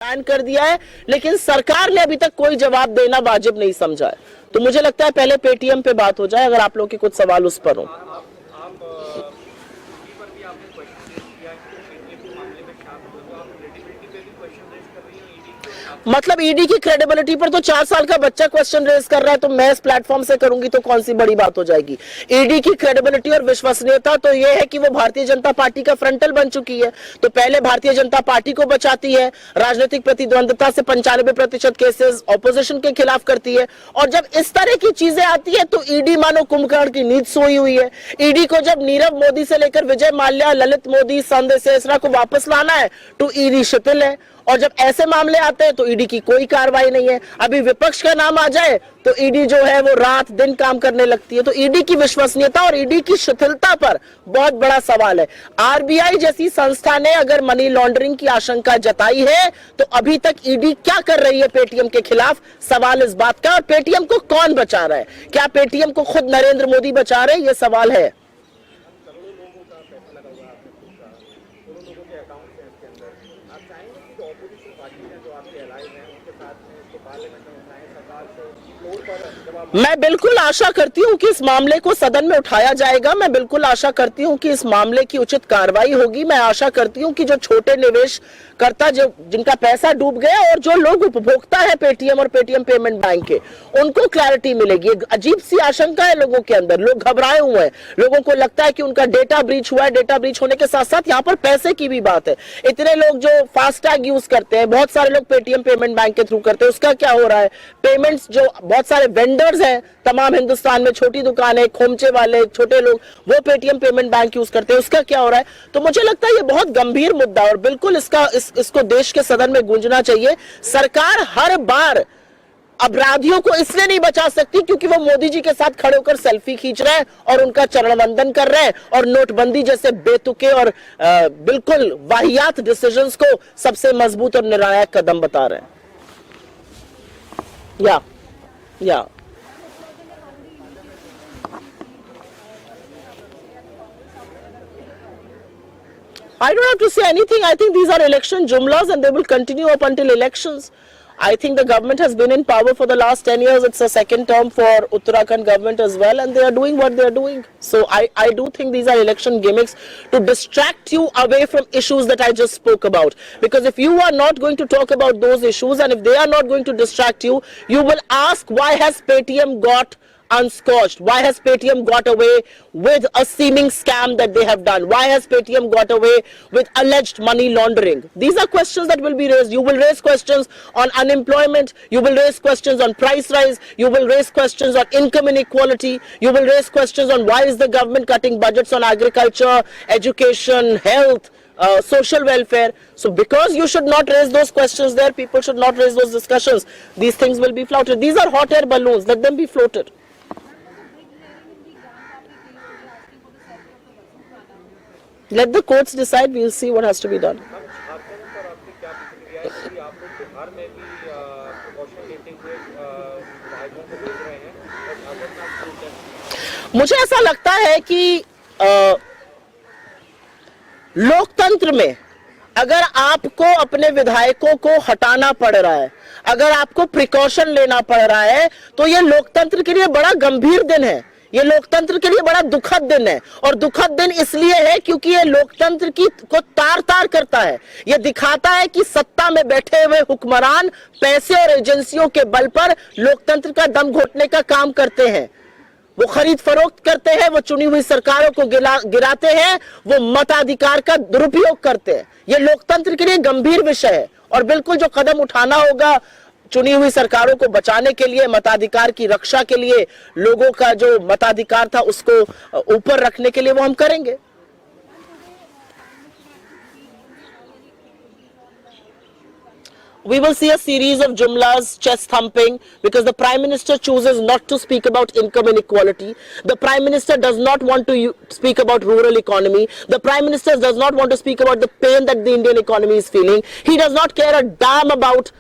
Ban कर दिया है, लेकिन सरकार ने अभी तक कोई जवाब देना वाजिब नहीं समझा है। तो मुझे लगता है पहले पेटीएम पे बात हो जाए, अगर आप लोग के कुछ सवाल उस पर हो। मतलब ईडी की क्रेडिबिलिटी पर तो 4 साल का बच्चा क्वेश्चन रेज कर रहा है, तो मैं इस प्लेटफॉर्म से करूंगी तो कौन सी बड़ी बात हो जाएगी। ईडी की क्रेडिबिलिटी और विश्वसनीयता तो यह है कि वो भारतीय जनता पार्टी का फ्रंटल बन चुकी है, तो पहले भारतीय जनता पार्टी को बचाती है, राजनीतिक प्रतिद्वंदता से 95% केसेस ऑपोजिशन के खिलाफ करती है, और जब इस तरह की चीजें आती है तो ईडी मानो कुंभकर्ण की नींद सोई हुई है। ईडी को जब नीरव मोदी से लेकर विजय माल्या, ललित मोदी, संजय सिसोदिया को वापस लाना है तो ईडी शिथिल है, और जब ऐसे मामले आते हैं तो ईडी की कोई कार्रवाई नहीं है। अभी विपक्ष का नाम आ जाए तो ईडी जो है वो रात दिन काम करने लगती है। तो ईडी की विश्वसनीयता और ईडी की शिथिलता पर बहुत बड़ा सवाल है। आरबीआई जैसी संस्था ने अगर मनी लॉन्ड्रिंग की आशंका जताई है तो अभी तक ईडी क्या कर रही है पेटीएम के खिलाफ, सवाल इस बात का। और पेटीएम को कौन बचा रहा है, क्या पेटीएम को खुद नरेंद्र मोदी बचा रहे हैं, ये सवाल है। मैं बिल्कुल आशा करती हूं कि इस मामले को सदन में उठाया जाएगा। मैं बिल्कुल आशा करती हूं कि इस मामले की उचित कार्रवाई होगी। मैं आशा करती हूं कि जो छोटे निवेशकर्ता जो जिनका पैसा डूब गया और जो लोग उपभोक्ता है पेटीएम और पेटीएम पेमेंट बैंक के, उनको क्लैरिटी मिलेगी। एक अजीब सी आशंका है लोगों के अंदर, लोग घबराए हुए हैं, लोगों को लगता है कि उनका डेटा ब्रीच हुआ है। डेटा ब्रीच होने के साथ साथ यहाँ पर पैसे की भी बात है। इतने लोग जो फास्टैग यूज करते हैं, बहुत सारे लोग पेटीएम पेमेंट बैंक के थ्रू करते हैं, उसका क्या हो रहा है। पेमेंट्स जो बहुत सारे वेंडर्स हैं तमाम हिंदुस्तान में, छोटी दुकानें, खोमचे वाले छोटे लोग, वो पेटीएम पेमेंट बैंक यूज करते हैं, उसका क्या हो रहा है। तो मुझे लगता है ये बहुत गंभीर मुद्दा और बिल्कुल इसको देश के सदन में गूंजना चाहिए। सरकार हर बार अपराधियों को इसलिए नहीं बचा सकती क्योंकि वो मोदी जी के साथ खड़े होकर सेल्फी खींच रहे हैं और उनका चरण वंदन कर रहे हैं और नोटबंदी जैसे बेतुके और बिल्कुल वाहियात डिसीजंस को सबसे मजबूत और निर्णायक कदम बता रहे हैं। या I don't have to say anything. I think these are election jumlas and they will continue up until elections. I think the government has been in power for the last 10 years. It's a second term for Uttarakhand government as well, and they are doing what they are doing. So I do think these are election gimmicks to distract you away from issues that I just spoke about. Because if you are not going to talk about those issues and if they are not going to distract you, you will ask, why has Paytm got unscorched? Why has Paytm got away with a seeming scam that they have done? Why has Paytm got away with alleged money laundering? These are questions that will be raised. You will raise questions on unemployment. You will raise questions on price rise. You will raise questions on income inequality. You will raise questions on why is the government cutting budgets on agriculture, education, health, social welfare. So because you should not raise those questions there, people should not raise those discussions. These things will be flouted. These are hot air balloons. Let them be floated. Let the courts decide. We'll see what has to be done. मुझे ऐसा लगता है कि लोकतंत्र में अगर आपको अपने विधायकों को हटाना पड़ रहा है, अगर आपको प्रिकॉशन लेना पड़ रहा है, तो ये लोकतंत्र के लिए बड़ा गंभीर दिन है। ये लोकतंत्र के लिए बड़ा दुखद दिन है। और दुखद दिन इसलिए है क्योंकि ये लोकतंत्र को तार तार करता है। ये दिखाता है कि सत्ता में बैठे हुए हुक्मरान पैसे और एजेंसियों के बल पर लोकतंत्र का दम घोटने का काम करते हैं। वो खरीद फरोख्त करते हैं, वो चुनी हुई सरकारों को गिराते हैं, वो मताधिकार का दुरुपयोग करते हैं। ये लोकतंत्र के लिए गंभीर विषय है और बिल्कुल जो कदम उठाना होगा चुनी हुई सरकारों को बचाने के लिए, मताधिकार की रक्षा के लिए, लोगों का जो मताधिकार था उसको ऊपर रखने के लिए, वो हम करेंगे। We will see a series of jumlas, chest thumping, because the Prime Minister chooses not to speak about income inequality. The Prime Minister does not want to speak about rural economy. The Prime Minister does not want to speak about the pain that the Indian economy is feeling. He does not care a damn about